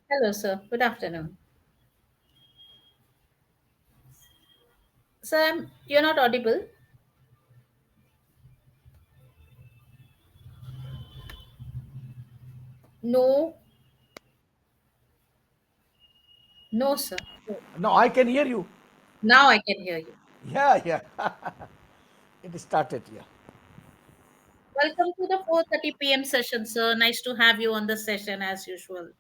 Hello, sir. Good afternoon. Sir, you're not audible? No, no, sir. No, I can hear you. Now I can hear you. Yeah, yeah. It started, yeah. Welcome to the 4:30 p.m. session, sir. Nice to have you on the session as usual.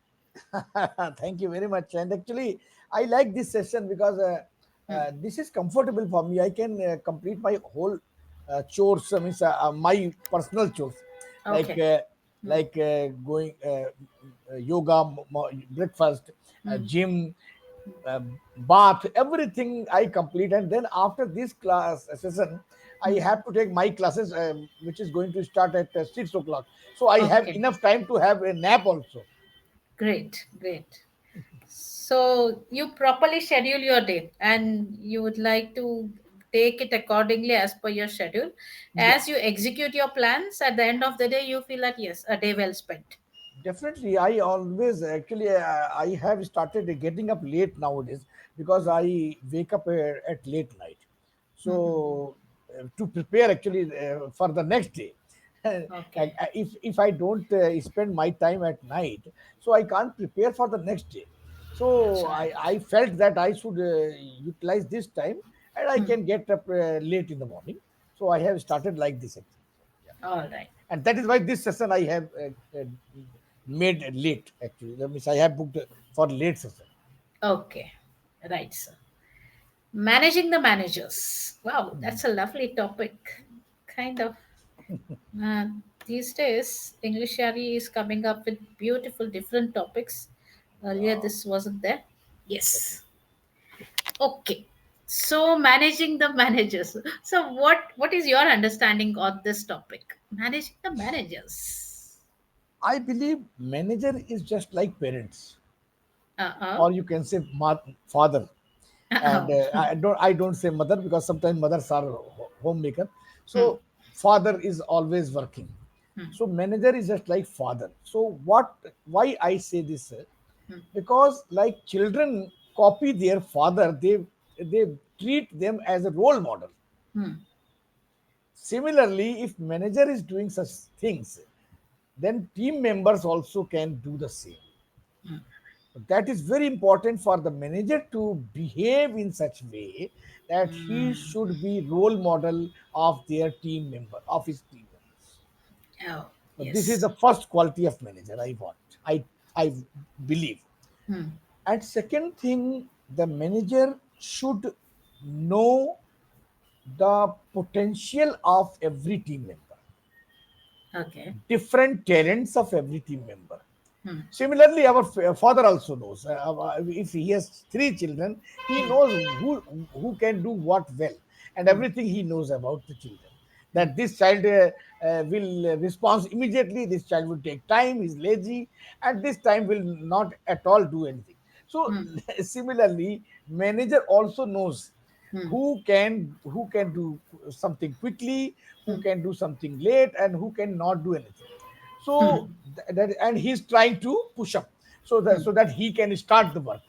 Thank you very much. And actually, I like this session because Hmm. this is comfortable for me. I can complete my whole chores, means my personal chores, like Okay. uh, Hmm. going yoga, breakfast, Hmm. gym, uh, bath, everything I complete. And then after this class session, I Hmm. have to take my classes, which is going to start at 6 o'clock. So I have Okay. enough time to have a nap also. Great, great. So you properly schedule your day and you would like to take it accordingly as per your schedule. Yeah. As you execute your plans, at the end of the day, you feel that yes, a day well spent. Definitely, I always actually I have started getting up late nowadays because Hmm. I wake up at late night. Hmm. Hmm. So to prepare actually for the next day, Okay. if I don't spend my time at night, so I can't prepare for the next day. That's So right. I felt that I should utilize this time and I Hmm. can get up late in the morning. So I have started like this actually. So, yeah. All right. And that is why this session I have made late actually. That means I have booked for late session. Okay. Right, sir. Managing the managers. Wow, that's a lovely topic. Kind of. These days, Englishyaari is coming up with beautiful different topics. Earlier, Wow. this wasn't there. Okay. Yes. Okay. So, managing the managers. So, what is your understanding on this topic? Managing the managers. I believe manager is just like parents, Uh-uh. or you can say father. And Uh-oh. I don't say mother because sometimes mothers are homemaker. Hmm. So father is always working. Hmm. So manager is just like father. So why I say this? Hmm. Because like children copy their father, they treat them as a role model. Hmm. Similarly, if manager is doing such things, then team members also can do the same. Hmm. That is very important for the manager to behave in such way that he Hmm. should be role model of their team member, of his team members. Oh, So this is yes. the first quality of manager I want. I believe. Hmm. And second thing, the manager should know the potential of every team member, Okay. different talents of every team member. Hmm. Similarly, our father also knows. If he has three children, he knows who can do what well, and Hmm. everything he knows about the children. Hmm. That this child will respond immediately. This child will take time. He's lazy, and this time will not at all do anything. So Hmm. similarly, manager also knows Hmm. who can do something quickly, who Hmm. can do something late, and who cannot do anything. Hmm. So that, and he's trying to push up Hmm. so that he can start the work,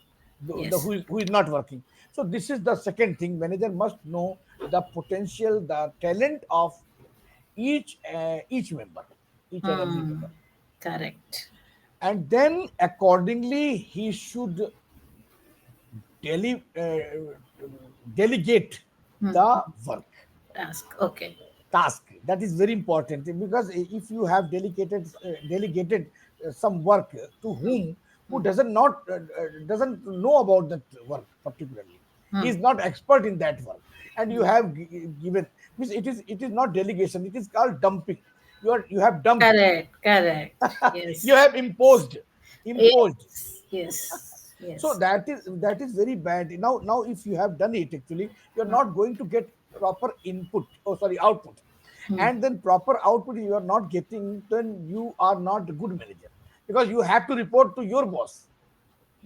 Yes. who is not working. So this is the second thing. Manager must know the potential, the talent of each member, each and every Hmm. member. Correct. And then accordingly he should dele- delegate Hmm. the work, Task. Okay. task. That is very important because if you have delegated some work to Hmm. whom, who Hmm. doesn't know about that work particularly, he Hmm. is not expert in that work, and you Hmm. have given, means it is not delegation, it is called dumping. You have dumped, Correct. Correct. you Yes. have imposed. Yes. Yes. So Yes. that is very bad. Now if you have done it, actually you're Hmm. not going to get proper input, oh sorry, output. Hmm. And then proper output you are not getting, then you are not a good manager, because you have to report to your boss,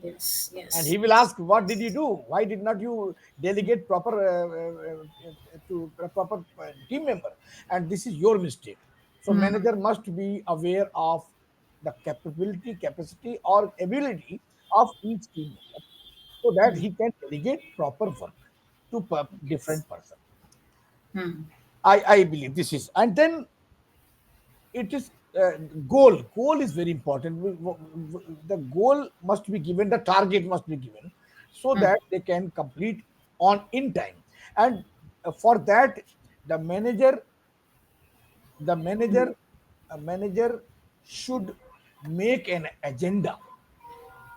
Yes. and Yes. he will Yes. ask, what did you do, why did not you delegate proper to a proper team member, and this is your mistake. So Hmm. manager must be aware of the capability, capacity or ability of each team member, so that Hmm. he can delegate proper work to Yes. different person. Hmm. I believe this is, and then it is goal is very important. The goal must be given, the target must be given, so Hmm. that they can complete on in time. And for that, the manager the Hmm. manager a manager should make an agenda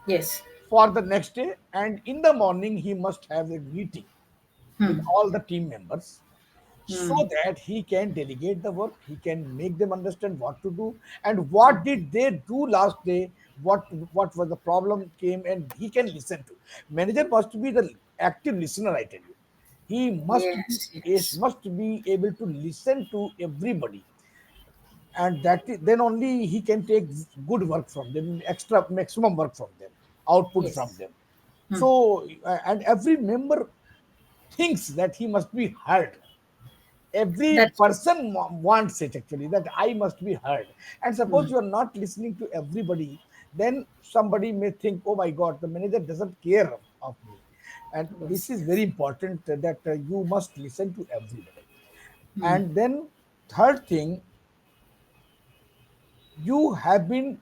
Yes. for the next day, and in the morning he must have a meeting with Hmm. all the team members, so Hmm. that he can delegate the work, he can make them understand what to do and what did they do last day, what was the problem came, and he can listen to. Manager must be the active listener, I tell you. He Yes. Yes. must be able to listen to everybody, and then only he can take good work from them, extra maximum work from them, output from Yes. them. Hmm. So and every member thinks that he must be heard. Every That's true. person wants it actually, that I must be heard. And suppose Hmm. you are not listening to everybody, then somebody may think, oh my god, the manager doesn't care of me. And this Yes. is very Yes. important, that you must listen to everybody. Hmm. And then third thing, you have been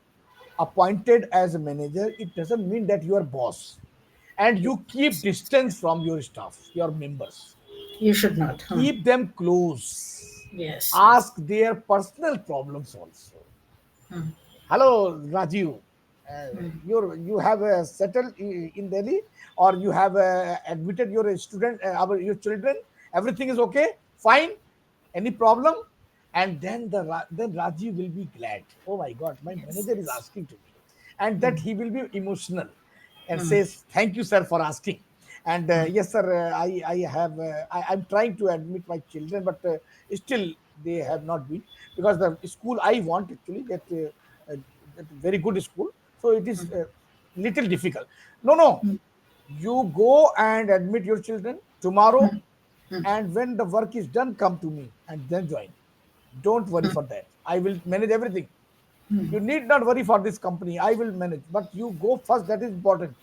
appointed as a manager, it doesn't mean that you are boss. And you keep Yes. distance from your staff, your members. You should not. Hmm. Keep them close. Yes. Yes. Ask their personal problems also. Hmm. Hello, Rajiv. Hmm. You have settled in Delhi, or you have admitted your student, your children. Everything is okay, fine. Any problem? And then then Rajiv will be glad. Oh my God, my Yes. manager is Yes. asking to me, and that Hmm. he will be emotional, and Hmm. says, "Thank you, sir, for asking." And Hmm. yes, sir, I have I'm trying to admit my children, but still they have not been, because the school I want actually, uh, that very good school, so it is little difficult. No, no, Hmm. you go and admit your children tomorrow, Hmm. Hmm. and when the work is done, come to me and then join. Don't worry Hmm. for that. I will manage everything. Hmm. You need not worry for this company. I will manage. But you go first. That is important.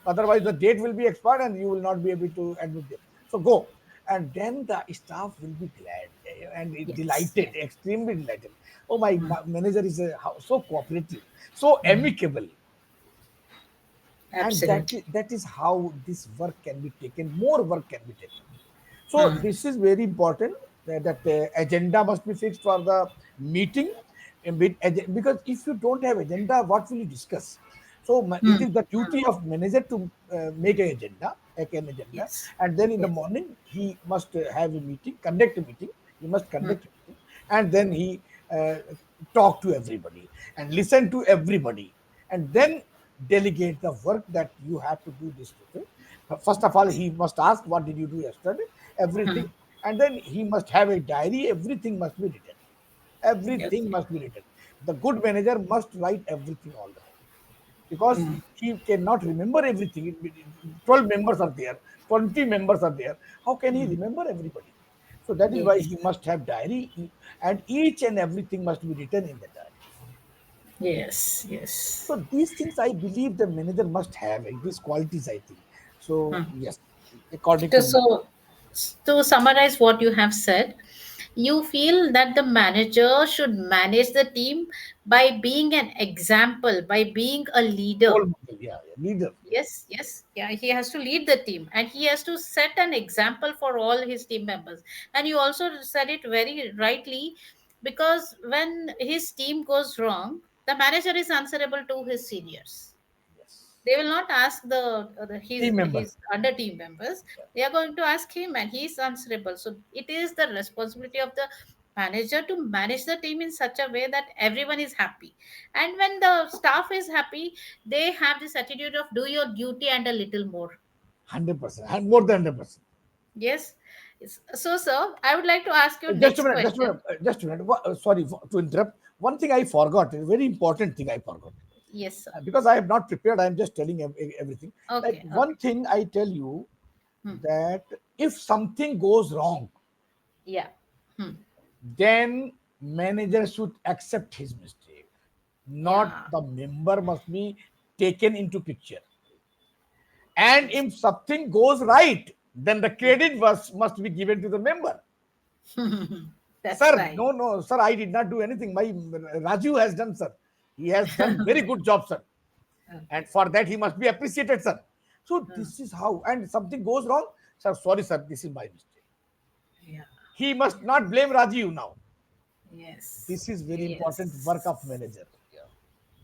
Otherwise, the date will be expired and you will not be able to admit them. So go. And then the staff will be glad and Yes. delighted, Yes. extremely delighted. Oh, my Hmm. manager is so cooperative, so Hmm. amicable. And Absolutely. that is how this work can be taken. More work can be taken. So Hmm. this is very important, that agenda must be fixed for the meeting. Because if you don't have agenda, what will you discuss? So it Hmm. is the Hmm. duty of manager to make an agenda, Yes. and then in the Yes. morning he must have a meeting, conduct a meeting. He must Hmm. conduct a meeting, and then he uh, talk to everybody and listen to everybody, and then delegate the work that you have to do this today. First of all, he must ask, what did you do yesterday? Hmm. Everything. And then he must have a diary, everything must be written. Everything Okay. must be written. The good manager must write everything all the time, because Hmm. he cannot remember everything. 12 members are there, 20 members are there. How can he remember everybody? So that is why Yes. he must have diary, and each and everything must be written in the diary. Yes. Yes. So these things I believe the manager must have, these qualities, I think. So Hmm. yes, according To, to me. so, to summarize what you have said, you feel that the manager should manage the team by being an example, by being a leader. Role model, yeah, yeah, leader, yes. Yes, yes, yeah. He has to lead the team and he has to set an example for all his team members. And you also said it very rightly, because when his team goes wrong, the manager is answerable to his seniors. Yes. They will not ask the Team member. his under team members. Yeah. They are going to ask him, and he is answerable. So it is the responsibility of the manager to manage the team in such a way that everyone is happy. And when the staff is happy, they have this attitude of do your duty and a little more. 100%, and more than 100%. Yes. So, sir, I would like to ask you Just a next minute, just a question. minute, just a minute. Sorry to interrupt. One thing I forgot, a very important thing I forgot. Yes, sir. Because I am not prepared, I am just telling everything. Like Okay. one Okay. thing I tell you, Hmm. that if something goes wrong, Yeah. Hmm. then manager should accept his mistake. Not Yeah. the member must be taken into picture. And Yes. if something goes right, then the credit must be given to the member. That's Sir, right. no, no, sir, I did not do anything. My Raju has done, sir. He has done very good job, sir. And Okay. for that, he must be appreciated, sir. So Uh, this is how, and something goes wrong, sir, sorry, sir, this is my mistake. yeah. He must not blame Rajiv now. Yes. This is very important work of Yes. manager. Yeah.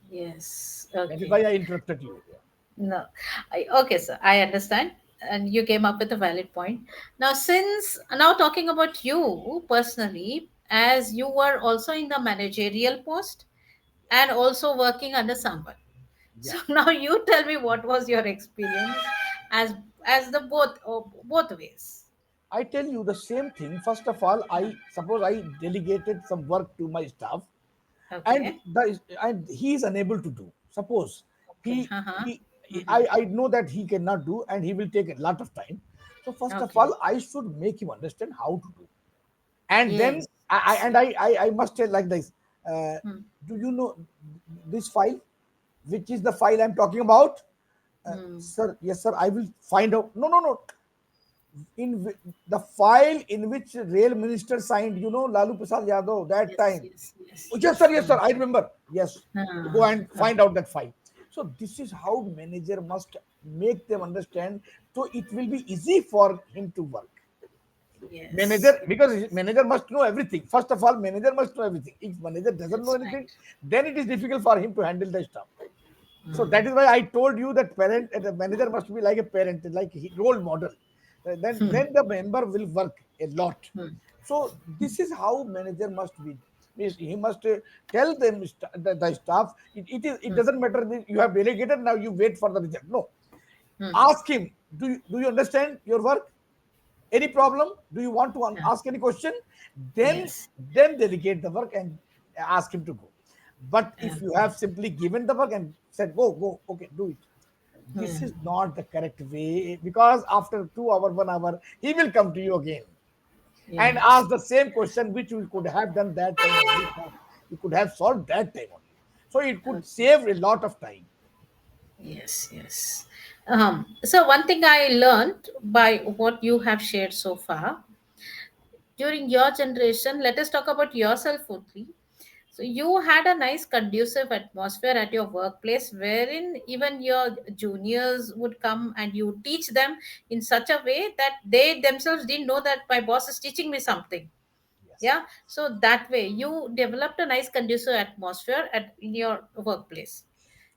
Yes. That is why Okay. I interrupted you. Yeah. No. Okay, sir. I understand. And you came up with a valid point. Now, since now talking about you personally, as you were also in the managerial post and also working under someone. Yeah. So now you tell me what was your experience as the both ways. I tell you the same thing. First of all, Yeah. I suppose I delegated some work to my staff, and Okay. he is unable to do. Suppose Okay. he Uh-huh. he Mm-hmm. I know that he cannot do, and he will take a lot of time. So first of Okay. all, I should make him understand how to do, and then Yes. I must tell like this. Uh, Hmm. do you know this file, which is the file I'm talking about? Hmm. Sir, yes, sir. I will find out. No, no, no. The file in which rail minister signed, Lalu Prasad Yadav that Yes. time. Yes. Yes. Oh, Yes. yes, sir, I remember. Yes, go Ah, and ah, find out that file. So this is how manager must make them understand. So it will be easy for him to work. yes. Manager, because manager must know everything. First of all, manager must know everything. If manager doesn't know That's anything, right. then it is difficult for him to handle the stuff. So Hmm. that is why I told you that the manager must be like a parent, like a role model. Then the member will work a lot. Hmm. So this is how manager must be. Means he must tell them the staff. It Hmm. doesn't matter that you have delegated, now you wait for the result. No, Hmm. ask him. Do you understand your work? Any problem? Do you want to Yeah. ask any question? then Yes. then delegate the work and ask him to go. But if you Okay. have simply given the work and said go, okay, do it, this Hmm. is not the correct way, because after 2 hours, 1 hour, he will come to you again and Yes. ask the same question which you could have done that time only. You could have solved that time only, so it could Okay. save a lot of time. Yes. Yes. So one thing I learned by what you have shared so far during your generation. Let us talk about yourself, Putri. So you had a nice conducive atmosphere at your workplace wherein even your juniors would come and you teach them in such a way that they themselves didn't know that my boss is teaching me something. Yes. Yeah. So that way you developed a nice conducive atmosphere at in your workplace,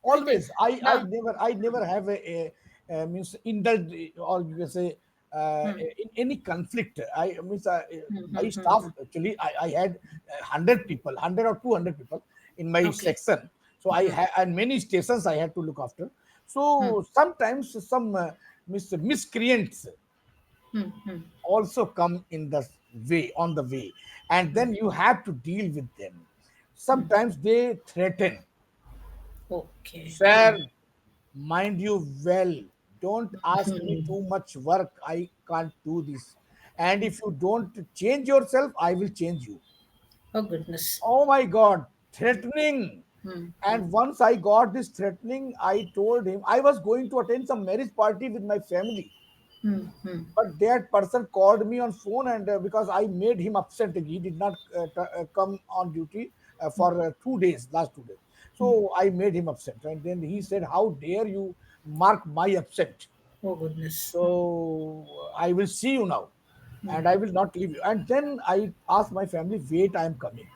isn't it? Always, I Now. never have a means indulged, or you can say Hmm, in any conflict. I means hmm, my hmm, hmm, staff, hmm. actually, I had 100 people, 100 or 200 people in my Okay. section. So I Hmm, had, and many stations I had to look after. hmm, So sometimes some miscreants hmm, hmm, also come in the way, on the way, and hmm, then you have to deal with them. hmm. Sometimes they threaten. Okay. Hmm, Sir, mind you well, don't ask me hmm. too much work. I can't do this. And if you don't change yourself, I will change you. Oh goodness. Oh my God, threatening. Hmm, hmm, And once I got this threatening, I told him I was going to attend some marriage party with my family. hmm, hmm, But that person called me on phone, and because I made him absent, he did not come on duty for 2 days, last 2 days. hmm. So I made him absent, and then he said, "How dare you mark my absent?" Oh goodness. So I will see you now, Hmm, and I will not leave you. And then I asked my family, "Wait, I am coming."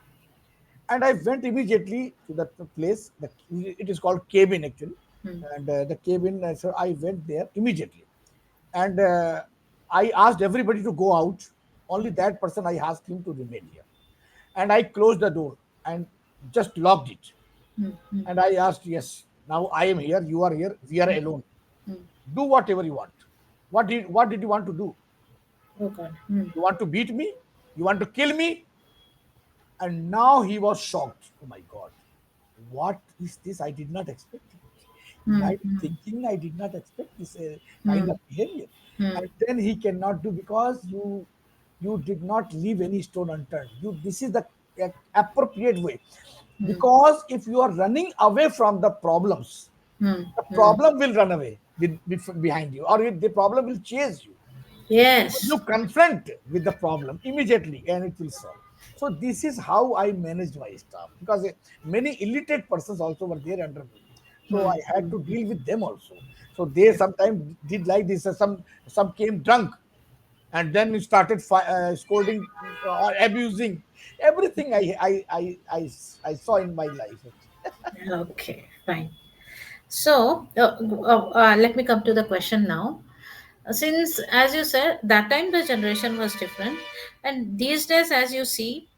And I went immediately to that place. It is called cabin actually, hmm, and the cabin. So I went there immediately, and I asked everybody to go out. Only that person I asked him to remain here, and I closed the door and just locked it. hmm, hmm, And I asked, "Yes, now I am here. You are here. We are alone. hmm. Do whatever you want. What did you want to do? Oh God. Hmm, You want to beat me? You want to kill me?" And now he was shocked. Oh my God, what is this? I did not expect it. hmm, I'm hmm, thinking I did not expect this kind hmm, of behavior. hmm, And then he cannot do, because you did not leave any stone unturned. This is the appropriate way. hmm, Because if you are running away from the problems, hmm, the hmm. problem will run away. behind you, or the problem will chase you. You Yes. confront with the problem immediately and it will solve. So this is how I managed my staff, because many illiterate persons also were there under me, so I Hmm. had to deal with them also. So they sometimes did like this. Some came drunk and then started scolding or abusing everything. I saw in my life. Okay, fine. So, let me come to the question now. Since, as you said, that time the generation was different, and these days, as you see,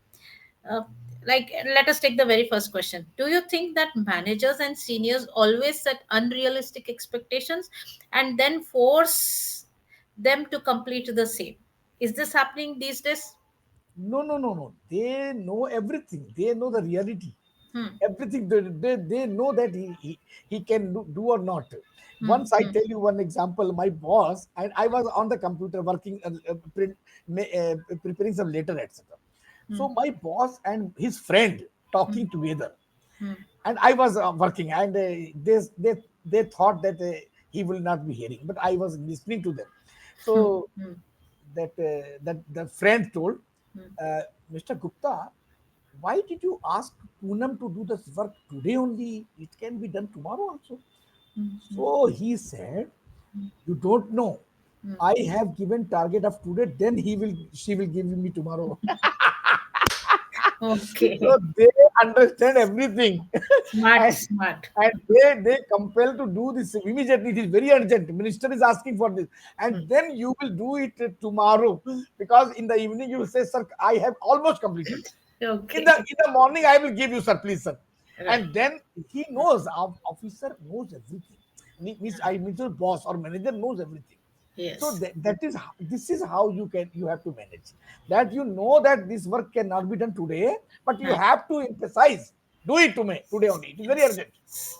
uh, like, let us take the very first question. Do you think that managers and seniors always set unrealistic expectations and then force them to complete the same? Is this happening these days? No, no, no, no. They know everything. They know the reality. Hmm. Everything. They know that he can do or not. Hmm. Once I Hmm. tell you one example, my boss, and I was on the computer working, preparing some letter, etc. Hmm. So my boss and his friend Hmm. talking together, Hmm. and I was working, and they thought that he will not be hearing, but I was listening to them. Hmm. So Hmm. that the friend told, Hmm. Mr. Gupta, why did you ask Poonam to do this work today only? It can be done tomorrow also. Hmm. So he said, you don't know. Hmm. I have given target of today, then she will give me tomorrow. Okay. So they understand everything. Smart, and, smart. and they compel to do this immediately. It is very urgent. Minister is asking for this. Hmm. And then you will do it tomorrow. Because in the evening you will say, sir, I have almost completed. Okay. In the morning, I will give you, sir, please, sir. Right. And then he knows, our officer knows everything. Means your boss or manager knows everything. So Yes. this is how you have to manage. That you know that this work cannot be done today, but you Right. have to emphasize, do it to me today only. It is very Yes. urgent.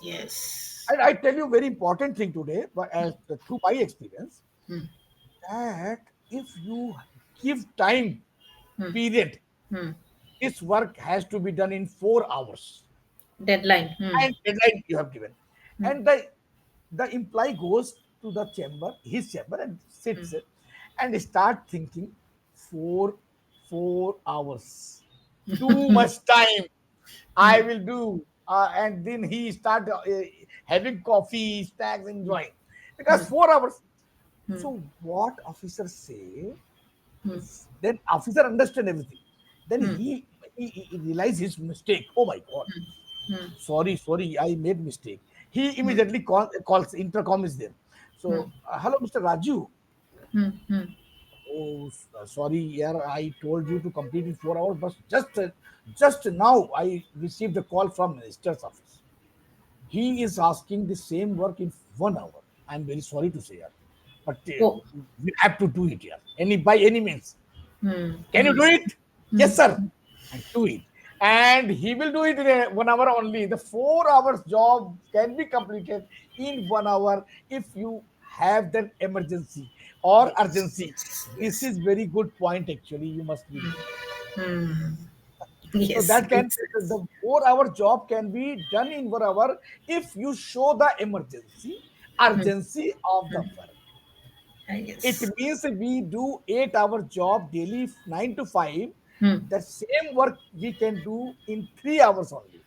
Yes. And I tell you very important thing today, but as through my experience, Hmm. that if you give time Hmm. period, Hmm. this work has to be done in 4 hours, Deadline. Hmm. and deadline you have given. Hmm. And the employee goes to the chamber, his chamber, and Hmm. sits and start thinking, 4 hours, too much time. I Hmm. will do, and then he start having coffee, snacks, enjoying, because Hmm. 4 hours. Hmm. So what officers say, Hmm. then officer understand everything. Then Hmm. he realize his mistake. Oh my God, Hmm. sorry, I made mistake. He Hmm. immediately calls, intercom is there. Hmm. So hello, Mr. Raju. Hmm. Hmm. Oh, sorry, yeah, I told you to complete in 4 hours, but just now I received a call from minister's office. He is asking the same work in 1 hour. I'm very sorry to say, yeah, but Oh. we have to do it here, any by any means. Hmm. Can you Hmm. do it? Hmm. Yes, sir. And do it. And he will do it in 1 hour only. The 4 hours job can be completed in 1 hour if you have that emergency or Yes. urgency. Yes. This Yes. is very good point actually. You must be knowing. Hmm. So Yes. that can Makes the sense. 4 hour job can be done in 1 hour if you show the emergency, Hmm. urgency of the work. It Yes. means we do 8 hour job daily, 9 to 5. Hmm. The same work we can do in 3 hours only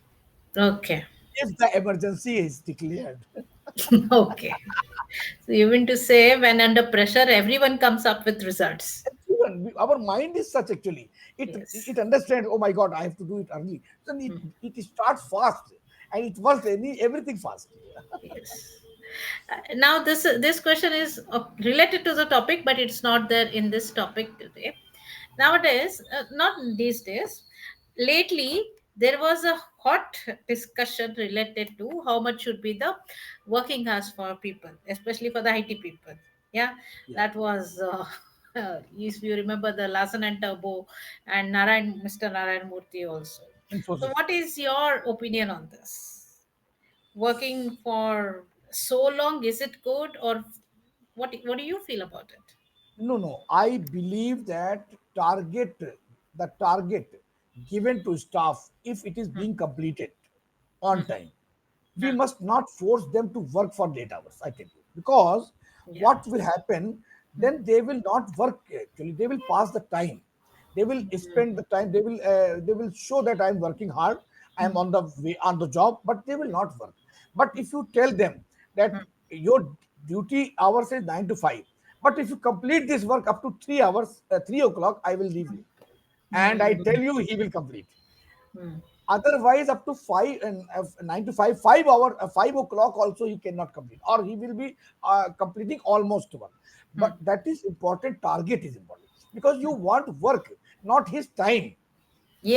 Okay. if the emergency is declared. Okay. So you mean to say when under pressure, everyone comes up with results? Everyone, our mind is such actually. Yes. It understands. Oh my God, I have to do it early. Then Hmm. it starts fast, and it works everything fast. Yes. Now this question is related to the topic, but it's not there in this topic today. Nowadays, not these days, lately there was a hot discussion related to how much should be the working hours for people, especially for the IT people. Yeah, Yeah, that was. If you remember the Larsen and Turbo and Mr. Narayan Murthy also. So, Infosys. what is your opinion on this? Working for so long, is it good, or what do you feel about it? No, no. I believe that the target given to staff, if it is Hmm. being completed on Hmm. time, we must not force them to work for late hours, I tell you, because Yeah. what will happen, Mm, then they will not work. Actually, they will pass the time, they will spend the time, they will show that I'm working hard, I'm mm, on the way on the job, but they will not work. But if you tell them that mm, your duty hours is 9 to 5, but if you complete this work up to 3 hours, 3 o'clock, I will leave you, and I tell mm, you he will complete. mm, Otherwise, up to 9 to 5, 5 hour, 5 o'clock also he cannot complete, or he will be completing almost one. But mm. that is important. Target is important because you want work, not his time.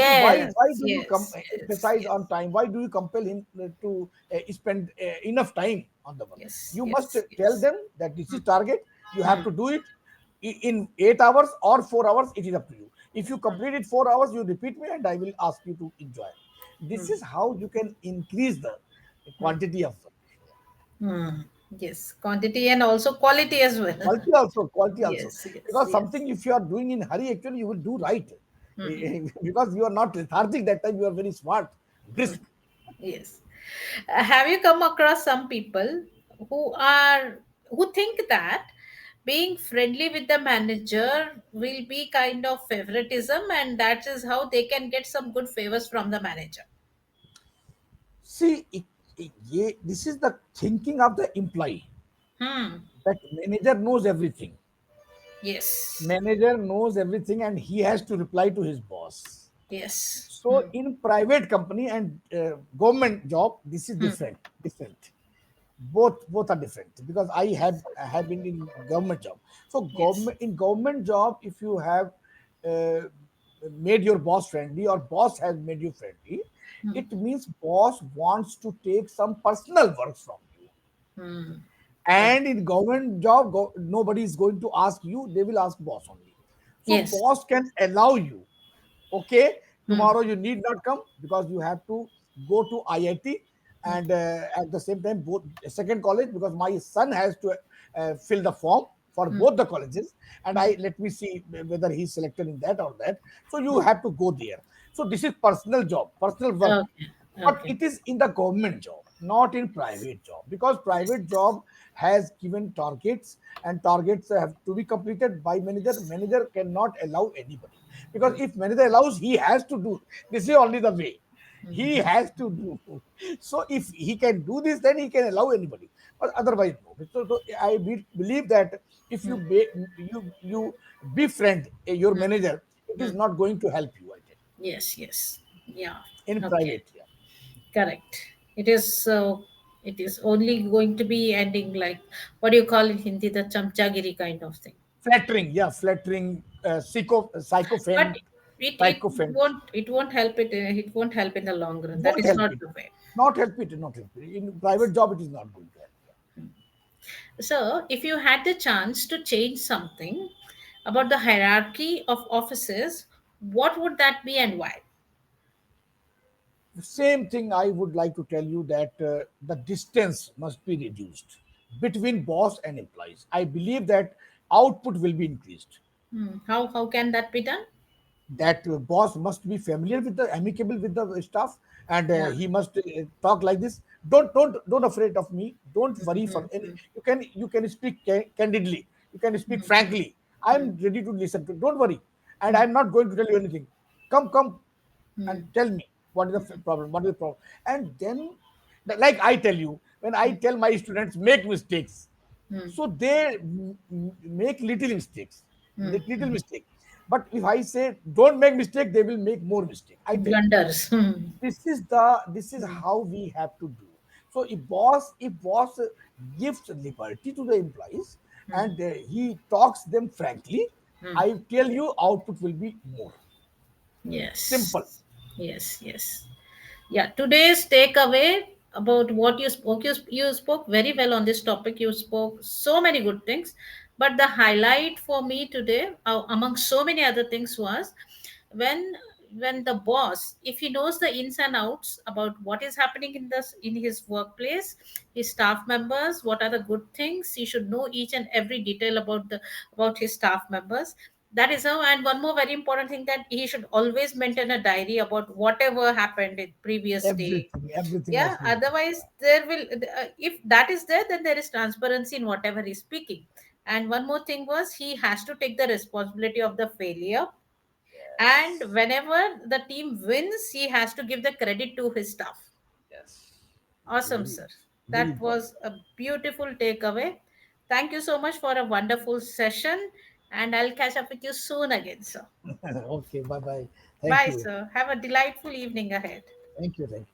See, Yes, why do you yes, yes, emphasize yes, on time? Why do you compel him to spend enough time on the work? yes, You must yes, tell yes. them that this is Mm, target. You have mm, to do it in 8 hours or 4 hours. It is up to you. If you mm, complete it 4 hours, you repeat me, and I will ask you to enjoy. This mm, is how you can increase the mm, quantity of work. mm. Yes, quantity and also quality as well. Quality also, Yes, yes, because yes. something if you are doing in hurry, actually you will do right. Mm, Because you are not lethargic that time, you are very smart, brisk. yes. Have you come across some people who are who think that being friendly with the manager will be kind of favoritism, and that is how they can get some good favors from the manager? See, this is the thinking of the employee, Hmm. that manager knows everything. Yes. Manager knows everything and he has to reply to his boss. Yes. So Hmm. in private company and government job, this is Hmm. different. Both are different, because I have been in government job. So Yes. government job, if you have uh, made your boss friendly, or boss has made you friendly, Hmm. it means boss wants to take some personal work from you. Hmm. Correct. And in government job, nobody is going to ask you, they will ask boss only. So Yes. boss can allow you, okay, Hmm. tomorrow you need not come because you have to go to IIT, Hmm. and at the same time both second college, because my son has to fill the form for Hmm. both the colleges, and Hmm. I let me see whether he's selected in that or that. So you Hmm. have to go there. So this is personal job, personal work. Okay. But Okay. it is in the government job, not in private job, because private job has given targets, and targets have to be completed by manager. Manager cannot allow anybody, because if manager allows, he has to do. This is only the way he has to do. So if he can do this, then he can allow anybody, but otherwise no. So I believe that if Hmm. you befriend your Hmm. manager, it is Hmm. not going to help you, I tell Yes. Yes. Yeah. you, in Okay. private. Yeah. Correct. It is. It is only going to be ending like what do you call in Hindi, the chamchagiri kind of thing. Flattering, yeah, flattering, But sycophant, it sycophant. won't help it. It won't help in the long run. That Won't is help not it. the way. Not help it. Not help it. In private job, it is not going to help. Yeah. So, if you had the chance to change something about the hierarchy of offices, what would that be and why? The same thing I would like to tell you, that the distance must be reduced between boss and employees. I believe that output will be increased. Hmm. How can that be done? That boss must be familiar with the amicable with the staff, and Yeah. he must talk like this. Don't afraid of me, don't worry for any. Mm-hmm. You can speak candidly, you can speak Mm-hmm. frankly. I'm ready to listen to, don't worry, and I'm not going to tell you anything. Come and Mm-hmm. tell me what is the problem, what is the problem. And then, like I tell you, when I tell my students make mistakes, so they make little mistakes, little Mm-hmm. mistake. But if I say don't make mistake, they will make more mistake, I tell you. Blunders. Hmm. This is how we have to do. So if boss gives liberty to the employees, and he talks them frankly, Hmm. I tell you output will be more simple. Yes. Yes. Yes. Yeah, today's takeaway about what you spoke, you spoke very well on this topic. You spoke so many good things, but the highlight for me today, among so many other things, was when when the boss, if he knows the ins and outs about what is happening in his workplace, his staff members, what are the good things, he should know each and every detail about his staff members. That is how, and one more very important thing, that he should always maintain a diary about whatever happened in previous day. Everything Yeah, has to be written. otherwise there will, if that is there, then there is transparency in whatever he's speaking. And one more thing was, he has to take the responsibility of the failure, and Yes. whenever the team wins, he has to give the credit to his staff. Yes. Awesome, Very, sir. very That important. was a beautiful takeaway. Thank you so much for a wonderful session, and I'll catch up with you soon again, sir. Okay, bye bye. Thank Bye, you. sir. Have a delightful evening ahead. Thank you. Thank you.